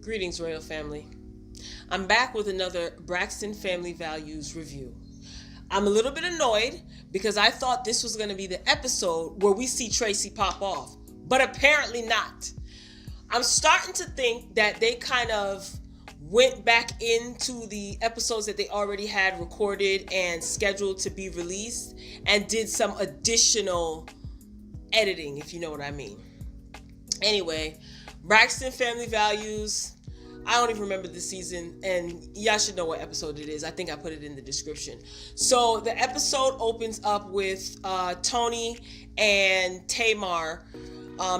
Greetings, Royal Family. I'm back with another Braxton Family Values review. I'm a little bit annoyed because I thought this was going to be the episode where we see Tracy pop off, but apparently not. I'm starting to think that they kind of went back into the episodes that they already had recorded and scheduled to be released and did some additional editing, if you know what I mean. Anyway, Braxton Family Values. I don't even remember the season, and y'all should know what episode it is. I think I put it in the description. So the episode opens up with Tony and Tamar.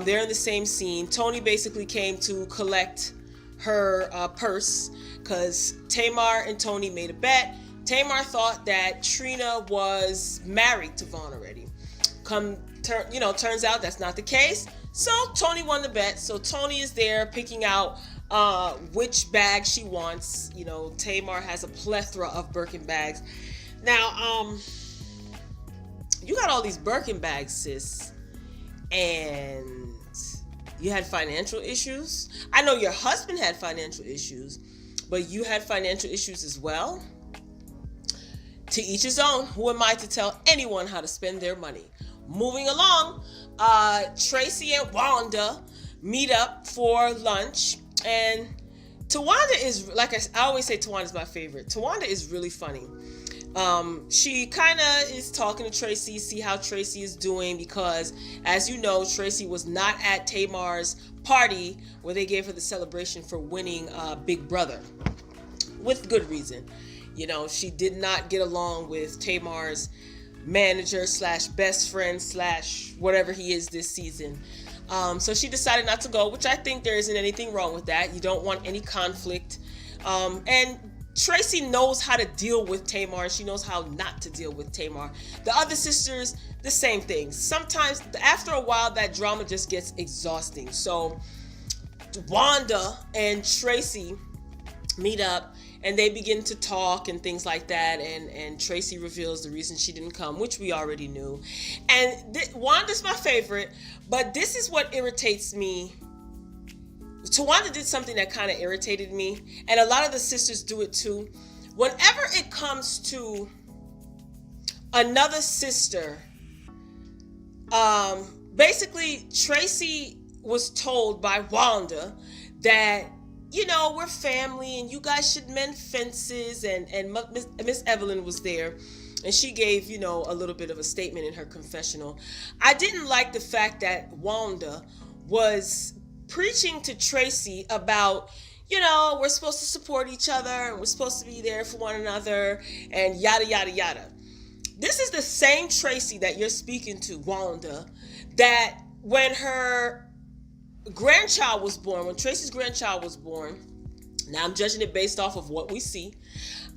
They're in the same scene. Tony basically came to collect her purse because Tamar and Tony made a bet. Tamar thought that Trina was married to Vaughn already. Turns out that's not the case. So Tony won the bet. So Tony is there picking out which bag she wants. You know, Tamar has a plethora of Birkin bags. Now, you got all these Birkin bags, sis, and you had financial issues. I know your husband had financial issues, but you had financial issues as well. To each his own. Who am I to tell anyone how to spend their money? Moving along, Tracy and Wanda meet up for lunch, and Towanda is, like I always say, Towanda is my favorite. Towanda is really funny. She kind of is talking to Tracy, see how Tracy is doing, because as you know, Tracy was not at Tamar's party where they gave her the celebration for winning Big Brother, with good reason. You know, she did not get along with Tamar's manager slash best friend slash whatever he is this season. So she decided not to go, which I think there isn't anything wrong with that. You don't want any conflict. And Tracy knows how to deal with Tamar, and she knows how not to deal with Tamar. The other sisters, the same thing. Sometimes after a while, that drama just gets exhausting. So Wanda and Tracy meet up, and they begin to talk and things like that, and Tracy reveals the reason she didn't come, which we already knew. And Wanda's my favorite, but this is what irritates me. Towanda did something that kind of irritated me, and a lot of the sisters do it too. Whenever it comes to another sister, basically Tracy was told by Wanda that, you know, we're family and you guys should mend fences, and Miss Evelyn was there, and she gave, you know, a little bit of a statement in her confessional. I didn't like the fact that Wanda was preaching to Tracy about, you know, we're supposed to support each other and we're supposed to be there for one another and yada yada yada. This is the same Tracy that you're speaking to, Wanda, that when her grandchild was born, when Tracy's grandchild was born, now I'm judging it based off of what we see.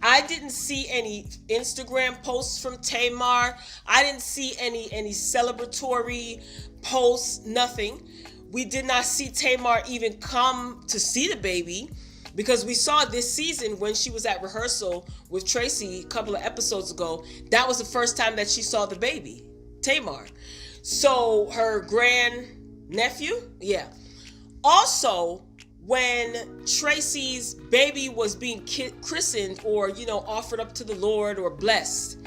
I didn't see any Instagram posts from Tamar. I didn't see any celebratory posts, nothing. We did not see Tamar even come to see the baby, because we saw this season when she was at rehearsal with Tracy a couple of episodes ago. That was the first time that she saw the baby, Tamar. So her grandnephew, yeah. Also, when Tracy's baby was being christened or, you know, offered up to the Lord or blessed,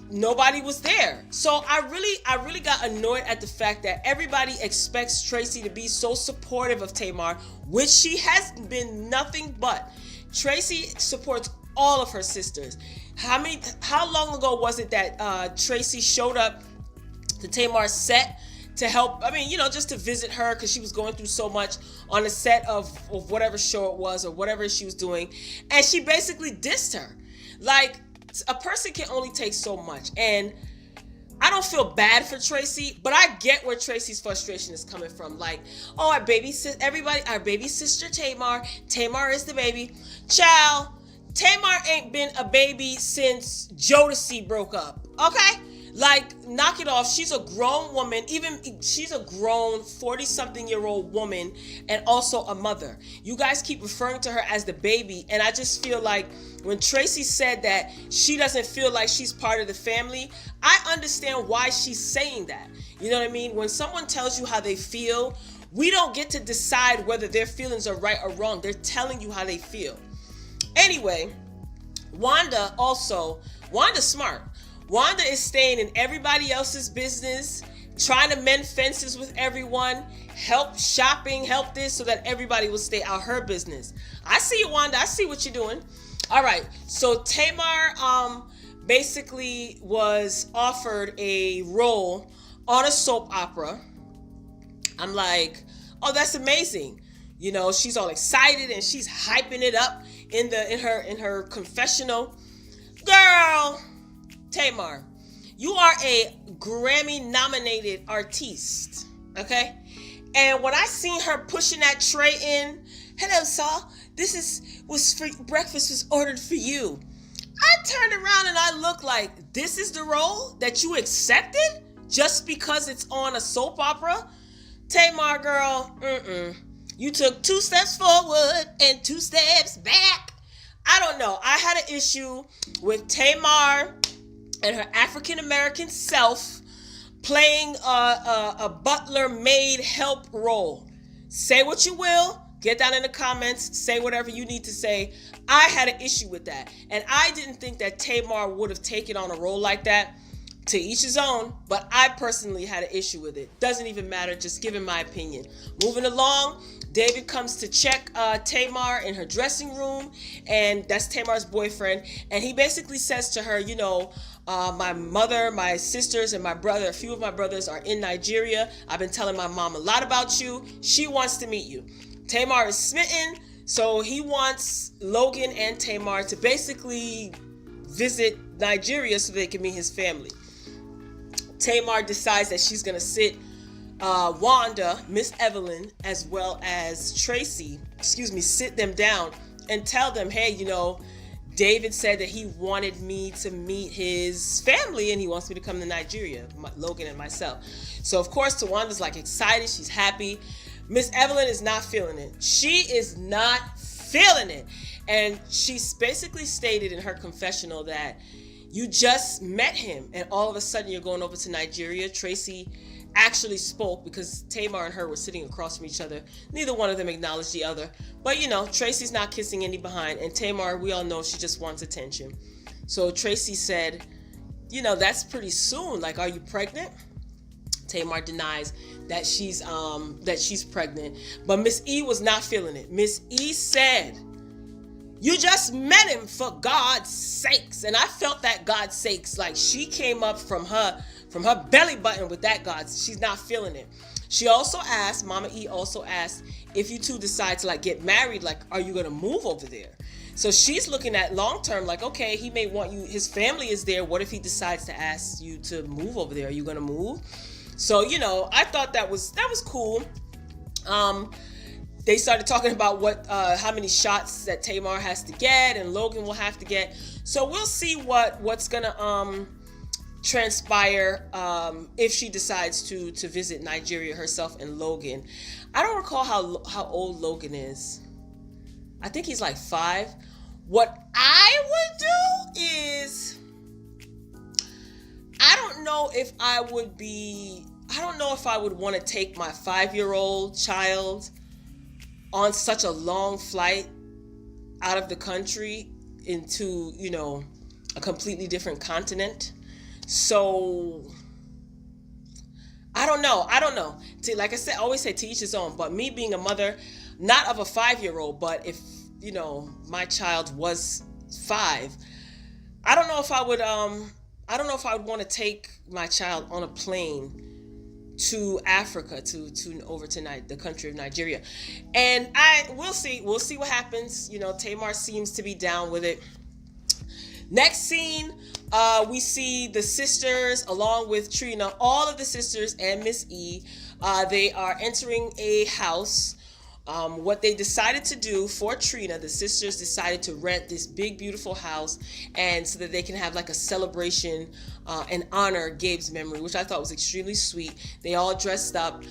nobody was there. So I really got annoyed at the fact that everybody expects Tracy to be so supportive of Tamar, which she has been nothing but. Tracy supports all of her sisters. How long ago was it that Tracy showed up to Tamar's set to help, I mean, you know, just to visit her because she was going through so much on the set of whatever show it was or whatever she was doing, and she basically dissed her. Like, a person can only take so much, and I don't feel bad for Tracy, but I get where Tracy's frustration is coming from. Like, oh, our baby sister Tamar is the baby. Child, Tamar ain't been a baby since Jodeci broke up, okay? Like, knock it off. She's a grown woman. Even she's a grown 40-something-year-old woman and also a mother. You guys keep referring to her as the baby. And I just feel like when Tracy said that she doesn't feel like she's part of the family, I understand why she's saying that. You know what I mean? When someone tells you how they feel, we don't get to decide whether their feelings are right or wrong. They're telling you how they feel. Anyway, Wanda's smart. Wanda is staying in everybody else's business, trying to mend fences with everyone, help shopping, help this, so that everybody will stay out her business. I see you, Wanda. I see what you're doing. All right. So Tamar basically was offered a role on a soap opera. I'm like, oh, that's amazing. You know, she's all excited and she's hyping it up in her confessional. Girl, Tamar, you are a Grammy-nominated artiste, okay? And when I seen her pushing that tray in, hello, sir, breakfast was ordered for you. I turned around and I looked like, this is the role that you accepted just because it's on a soap opera? Tamar, girl, you took 2 steps forward and 2 steps back. I don't know. I had an issue with Tamar and her African-American self playing a butler maid help role. Say what you will. Get down in the comments. Say whatever you need to say. I had an issue with that. And I didn't think that Tamar would have taken on a role like that. To each his own, but I personally had an issue with it. Doesn't even matter, just giving my opinion. Moving along, David comes to check Tamar in her dressing room, and that's Tamar's boyfriend, and he basically says to her, you know, my mother, my sisters, and my brother, a few of my brothers are in Nigeria. I've been telling my mom a lot about you. She wants to meet you. Tamar is smitten, so he wants Logan and Tamar to basically visit Nigeria so they can meet his family. Tamar decides that she's going to sit Wanda, Miss Evelyn, as well as Tracy, sit them down and tell them, hey, you know, David said that he wanted me to meet his family and he wants me to come to Nigeria, Logan and myself. So, of course, Towanda's like excited. She's happy. Miss Evelyn is not feeling it. She is not feeling it. And she's basically stated in her confessional that you just met him and all of a sudden you're going over to Nigeria. Tracy actually spoke because Tamar and her were sitting across from each other. Neither one of them acknowledged the other. But, you know, Tracy's not kissing any behind. And Tamar, we all know she just wants attention. So Tracy said, you know, that's pretty soon. Like, are you pregnant? Tamar denies that she's pregnant. But Miss E was not feeling it. Miss E said, you just met him, for God's sakes. And I felt that God's sakes. Like, she came up from her belly button with that God. She's not feeling it. She also asked, Mama E also asked, if you two decide to like get married, like, are you going to move over there? So she's looking at long term, like, okay, he may want you, his family is there. What if he decides to ask you to move over there? Are you going to move? So, you know, I thought that was cool. They started talking about how many shots that Tamar has to get and Logan will have to get. So we'll see what's gonna transpire if she decides to visit Nigeria herself and Logan. I don't recall how old Logan is. I think he's like 5. What I would do is, I don't know if I would want to take my 5-year-old child on such a long flight out of the country into, you know, a completely different continent. So I don't know. Like I said, I always say to each his own, but me being a mother, not of a 5-year-old, but if, you know, my child was 5, I don't know if I would want to take my child on a plane to Africa, to over to the country of Nigeria. And we'll see what happens. You know, Tamar seems to be down with it. Next scene, we see the sisters along with Trina, all of the sisters and Miss E. They are entering a house What they decided to do for Trina, the sisters decided to rent this big, beautiful house, and so that they can have like a celebration and honor Gabe's memory, which I thought was extremely sweet. They all dressed up,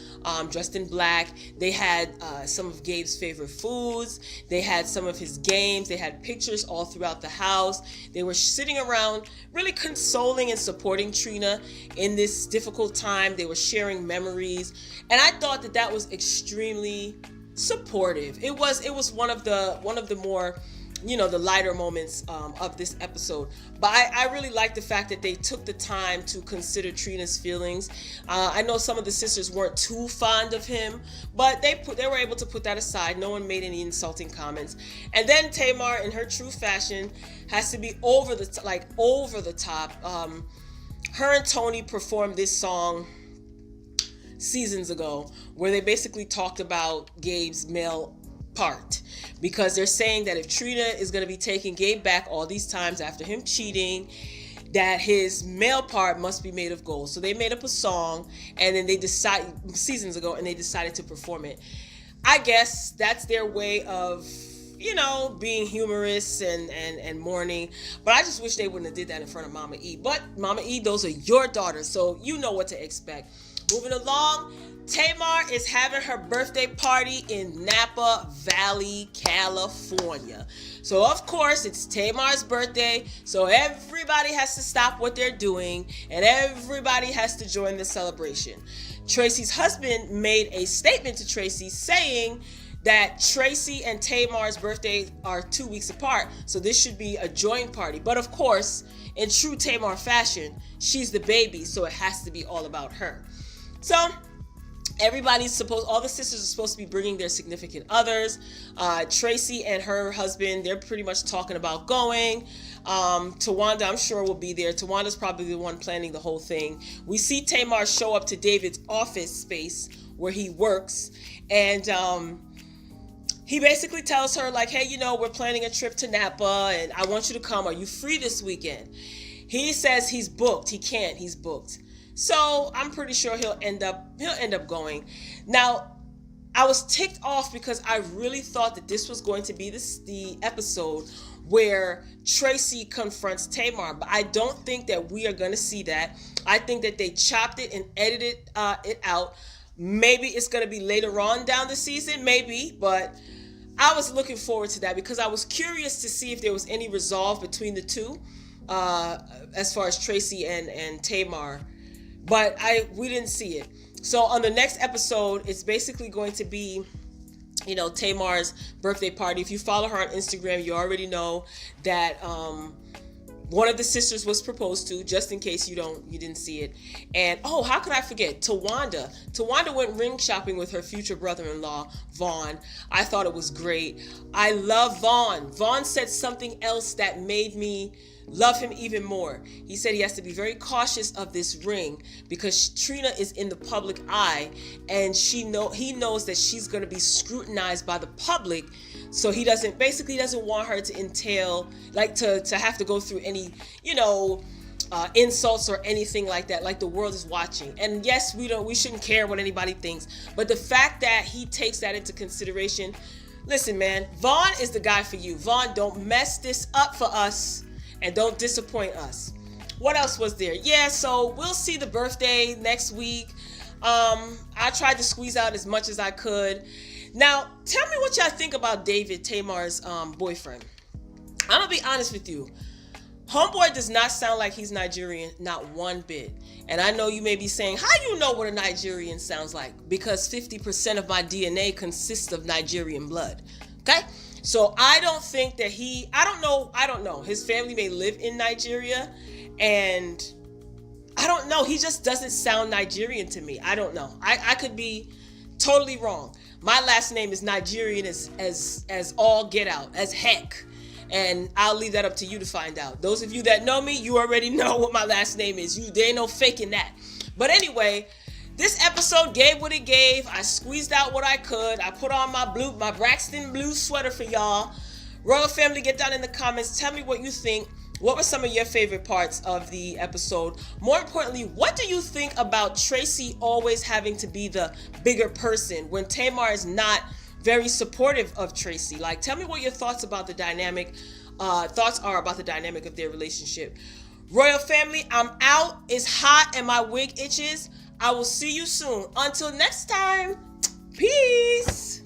dressed in black. They had some of Gabe's favorite foods. They had some of his games. They had pictures all throughout the house. They were sitting around really consoling and supporting Trina in this difficult time. They were sharing memories, and I thought that that was extremely supportive. It was one of the more, the lighter moments of this episode. But I really like the fact that they took the time to consider Trina's feelings. I know some of the sisters weren't too fond of him, but they were able to put that aside. No one made any insulting comments. And then Tamar, in her true fashion, has to be over the top. Her and Tony performed this song seasons ago, where they basically talked about Gabe's male part, because they're saying that if Trina is going to be taking Gabe back all these times after him cheating, that his male part must be made of gold. So they made up a song, and then they decided seasons ago, and they decided to perform it. I guess that's their way of being humorous and mourning. But I just wish they wouldn't have did that in front of Mama E. But Mama E, those are your daughters, so you know what to expect. Moving along, Tamar is having her birthday party in Napa Valley, California. So of course it's Tamar's birthday, so everybody has to stop what they're doing and everybody has to join the celebration. Tracy's husband made a statement to Tracy saying that Tracy and Tamar's birthday are 2 weeks apart, so this should be a joint party. But of course, in true Tamar fashion, she's the baby, so it has to be all about her. So all the sisters are supposed to be bringing their significant others. Tracy and her husband, they're pretty much talking about going. Towanda, I'm sure, will be there. Tawanda's probably the one planning the whole thing. We see Tamar show up to David's office space where he works, and he basically tells her, like, hey, we're planning a trip to Napa, and I want you to come. Are you free this weekend? He says he's booked. He can't. He's booked. So I'm pretty sure he'll end up going. Now, I was ticked off because I really thought that this was going to be the episode where Tracy confronts Tamar, but I don't think that we are going to see that. I think that they chopped it and edited it out. Maybe it's going to be later on down the season, maybe, but I was looking forward to that because I was curious to see if there was any resolve between the two as far as Tracy and Tamar. But we didn't see it. So on the next episode, it's basically going to be, Tamar's birthday party. If you follow her on Instagram, you already know that one of the sisters was proposed to, just in case you didn't see it. And how could I forget? Towanda went ring shopping with her future brother-in-law, Vaughn. I thought it was great. I love Vaughn. Vaughn said something else that made me love him even more. He said he has to be very cautious of this ring because Trina is in the public eye, and he knows that she's going to be scrutinized by the public, so he doesn't want her to entail, like, to have to go through any insults or anything like that, like the world is watching. And yes, we shouldn't care what anybody thinks, but the fact that he takes that into consideration, listen, man, Vaughn is the guy for you. Vaughn, don't mess this up for us. And don't disappoint us. What else was there? Yeah, so we'll see the birthday next week. I tried to squeeze out as much as I could. Now, tell me what y'all think about David, Tamar's boyfriend. I'm going to be honest with you. Homeboy does not sound like he's Nigerian, not one bit. And I know you may be saying, how do you know what a Nigerian sounds like? Because 50% of my DNA consists of Nigerian blood. Okay? So I don't think that I don't know. His family may live in Nigeria, and I don't know. He just doesn't sound Nigerian to me. I don't know. I could be totally wrong. My last name is Nigerian as all get out, as heck. And I'll leave that up to you to find out. Those of you that know me, you already know what my last name is. There ain't no faking that. But anyway, this episode gave what it gave. I squeezed out what I could. I put on my Braxton blue sweater for y'all. Royal family, get down in the comments. Tell me what you think. What were some of your favorite parts of the episode? More importantly, what do you think about Tracy always having to be the bigger person when Tamar is not very supportive of Tracy. Like, tell me what your thoughts about the dynamic are about the dynamic of their relationship. Royal family, I'm out. It's hot and my wig itches. I will see you soon. Until next time, peace.